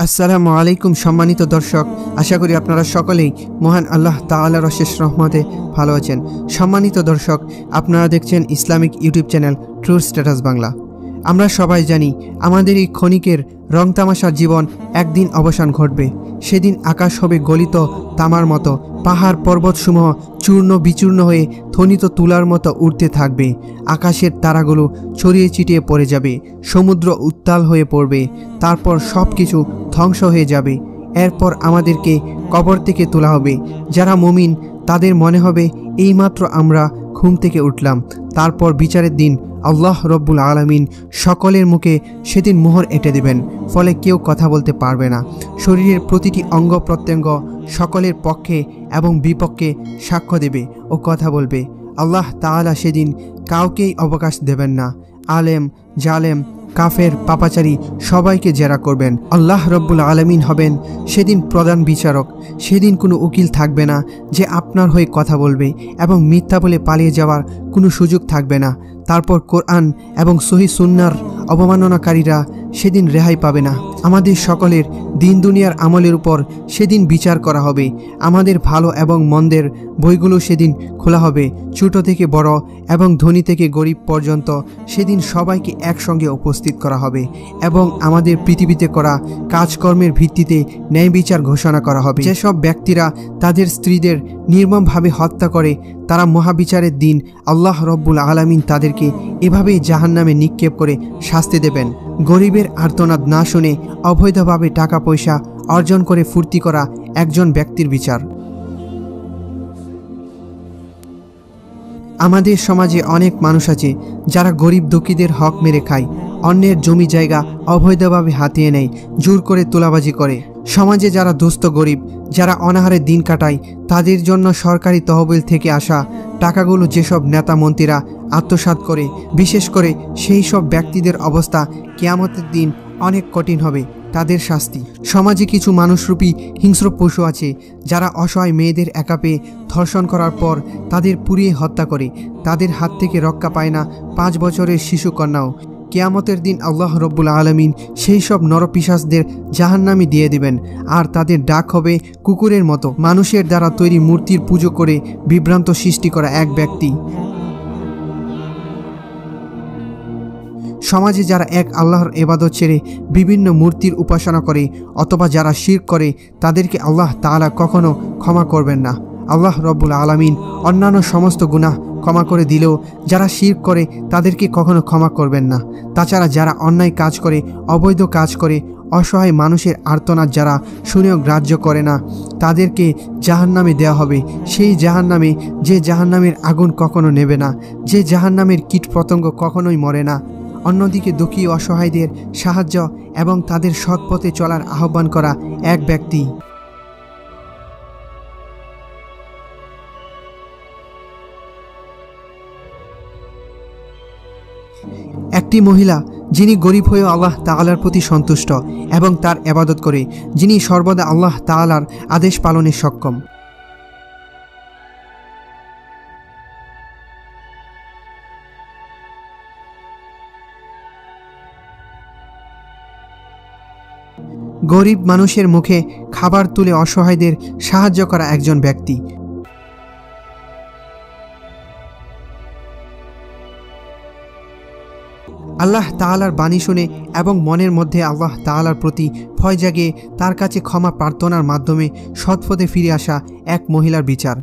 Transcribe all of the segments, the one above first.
আসসালামু আলাইকুম সম্মানিত দর্শক, আশা করি আপনারা সকলেই মহান আল্লাহ তাআলার অশেষ রহমতে ভালো আছেন। সম্মানিত দর্শক, আপনারা দেখছেন Islamic YouTube channel true status Bangla. আমরা সবাই জানি আমাদের এই ক্ষণিকের রং তামাশার জীবন একদিন অবসান ঘটবে। সেদিন আকাশ হবে গলিত তামার মতো, পাহাড় পর্বতসমূহ চূর্ণ বিচূর্ণ হয়ে থনিত তুলার মতো উঠতে থাকবে, আকাশের তারাগুলো ছড়িয়ে ছিটিয়ে পড়ে যাবে, সমুদ্র উত্তাল হয়ে পড়বে, তারপর সব কিছু ধ্বংস হয়ে যাবে। এরপর আমাদেরকে কবর থেকে তোলা হবে। যারা মুমিন তাদের মনে হবে এইমাত্র আমরা ঘুম থেকে উঠলাম। তারপর বিচারের দিন আল্লাহ রব্বুল আলামিন সকলের মুখে সেদিন মোহর এঁটে দেবেন, ফলে কেউ কথা বলতে পারবে না। শরীরের প্রতিটি অঙ্গ প্রত্যঙ্গ সকলের পক্ষে এবং বিপক্ষে সাক্ষ্য দেবে ও কথা বলবে। আল্লাহ তাআলা সেদিন কাউকেই অবকাশ দেবেন না। আলেম জালেম কাফের পাপাচারী সবাইকে জেরা করবেন। আল্লাহ রব্বুল আলামিন হবেন সেদিন প্রধান বিচারক। সেদিন কোনো উকিল থাকবে না যে আপনার হয়ে কথা বলবে, এবং মিথ্যা বলে পালিয়ে যাওয়ার কোনো সুযোগ থাকবে না। তারপর কোরআন এবং সহিহ সুন্নাহর অবমাননাকারীরা সেদিন রেহাই পাবে না। আমাদের সকলের দিন দুনিয়ার আমলের উপর সেদিন বিচার করা হবে। আমাদের ভালো এবং মন্দের বইগুলো সেদিন খোলা হবে। ছোট থেকে বড় এবং ধনী থেকে গরিব পর্যন্ত সেদিন সবাইকে একসঙ্গে উপস্থিত করা হবে, এবং আমাদের পৃথিবীতে করা কাজকর্মের ভিত্তিতে ন্যায় বিচার ঘোষণা করা হবে। যেসব ব্যক্তিরা তাদের স্ত্রীদের নির্মমভাবে হত্যা করে, তারা মহাবিচারের দিন আল্লাহ রব্বুল আলামিন তাদেরকে এভাবেই জাহান্নামে নিক্ষেপ করে শাস্তি দেবেন। গরিবের আর্তনাদ না শুনে অবৈধভাবে টাকা পয়সা অর্জন করে ফুর্তি করা একজন ব্যক্তির বিচার। আমাদের সমাজে অনেক মানুষ আছে যারা গরিব দুঃখীদের হক মেরে খায়, অন্যের জমি জায়গা অবৈধভাবে হাতিয়ে নেয়, জোর করে তোলাবাজি করে। সমাজে যারা দুস্থ গরিব, যারা অনাহারে দিন কাটায়, তাদের জন্য সরকারি তহবিল থেকে আসা টাকাগুলো যেসব নেতা মন্ত্রীরা আত্মসাৎ করে, বিশেষ করে সেই সব ব্যক্তিদের অবস্থা কিয়ামতের দিন অনেক কঠিন হবে। তাদের শাস্তি। সমাজে কিছু মানুষরূপী হিংস্র পশু আছে যারা অসহায় মেয়েদের একা পেয়ে ধর্ষণ করার পর তাদের পুড়িয়ে হত্যা করে। তাদের হাত থেকে রক্ষা পায় না 5 বছরের শিশু কন্যাও। কিয়ামতের দিন আল্লাহ রব্বুল আলামিন সেই সব নরপিশাচদের জাহান্নামে দিয়ে দিবেন, আর তাদের ডাক হবে কুকুরের মতো। মানুষের দ্বারা তৈরি মূর্তির পুজো করে বিভ্রান্ত সৃষ্টি করা এক ব্যক্তি। সমাজে যারা এক আল্লাহর ইবাদত ছেড়ে বিভিন্ন মূর্তির উপাসনা করে অথবা যারা শিরক করে, তাদেরকে আল্লাহ তাআলা কখনো ক্ষমা করবেন না। আল্লাহ রব্বুল আলামিন অন্যান্য সমস্ত গুনাহ ক্ষমা করে দিলেও যারা শিরক করে তাদেরকে কখনো ক্ষমা করবেন না। তাছাড়া যারা অন্যায় কাজ করে, অবৈধ কাজ করে, অসহায় মানুষের আর্তনাদ যারা শুনেও গ্রাহ্য করে না, তাদেরকে জাহান্নামে দেওয়া হবে। সেই জাহান্নামে, যে জাহান্নামের আগুন কখনো নেবে না, যে জাহান্নামের কীটপতঙ্গ কখনোই মরে না। অন্যদিকে দুঃখী অসহায়দের সাহায্য এবং তাদের সৎ পথে চলার আহ্বান করা এক ব্যক্তি। একটি মহিলা যিনি গরিব হয়েও আল্লাহ তাআলার প্রতি সন্তুষ্ট এবং তার ইবাদত করে, যিনি সর্বদা আল্লাহ তাআলার আদেশ পালনে সক্ষম। গরিব মানুষের মুখে খাবার তুলে অসহায়দের সাহায্য করা একজন ব্যক্তি। আল্লাহ তাআলার বাণী শুনে এবং মনের মধ্যে আল্লাহ তাআলার প্রতি ভয় জাগিয়ে তার কাছে ক্ষমা প্রার্থনার মাধ্যমে সৎপথে ফিরে আসা এক মহিলার বিচার।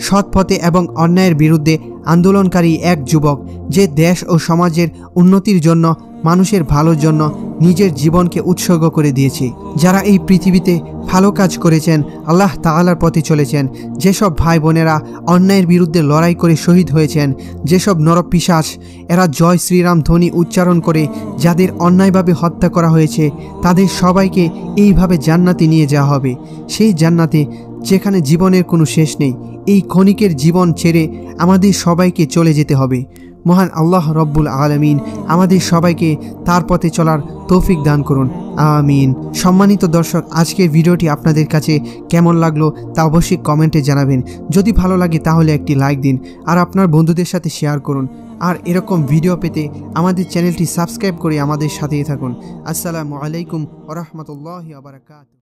সৎ পথে এবং অন্যায়ের বিরুদ্ধে আন্দোলনকারী এক যুবক, যে দেশ ও সমাজের উন্নতির জন্য, মানুষের ভালোর জন্য নিজের জীবনকে উৎসর্গ করে দিয়েছে। যারা এই পৃথিবীতে ভালো কাজ করেছেন, আল্লাহ তাআলার পথে চলেছেন, যেসব ভাই বোনেরা অন্যায়ের বিরুদ্ধে লড়াই করে শহীদ হয়েছেন, যেসব নরপিশাচ এরা জয় শ্রীরাম ধ্বনি উচ্চারণ করে যাদের অন্যায়ভাবে হত্যা করা হয়েছে, তাদের সবাইকে এইভাবে জান্নাতে নিয়ে যাওয়া হবে। সেই জান্নাতে যেখানে জীবনের কোনো শেষ নেই। এই ক্ষণিকের জীবন ছেড়ে আমাদের সবাইকে চলে যেতে হবে। মহান আল্লাহ রব্বুল আলামিন আমাদের সবাইকে তার পথে চলার তৌফিক দান করুন, আমিন। সম্মানিত দর্শক, আজকের ভিডিওটি আপনাদের কাছে কেমন লাগলো তা অবশ্যই কমেন্টে জানাবেন। যদি ভালো লাগে তাহলে একটি লাইক দিন আর আপনার বন্ধুদের সাথে শেয়ার করুন। আর এরকম ভিডিও পেতে আমাদের চ্যানেলটি সাবস্ক্রাইব করে আমাদের সাথেই থাকুন। আসসালামু আলাইকুম ওয়া রাহমাতুল্লাহি ওয়া বারাকাতুহু।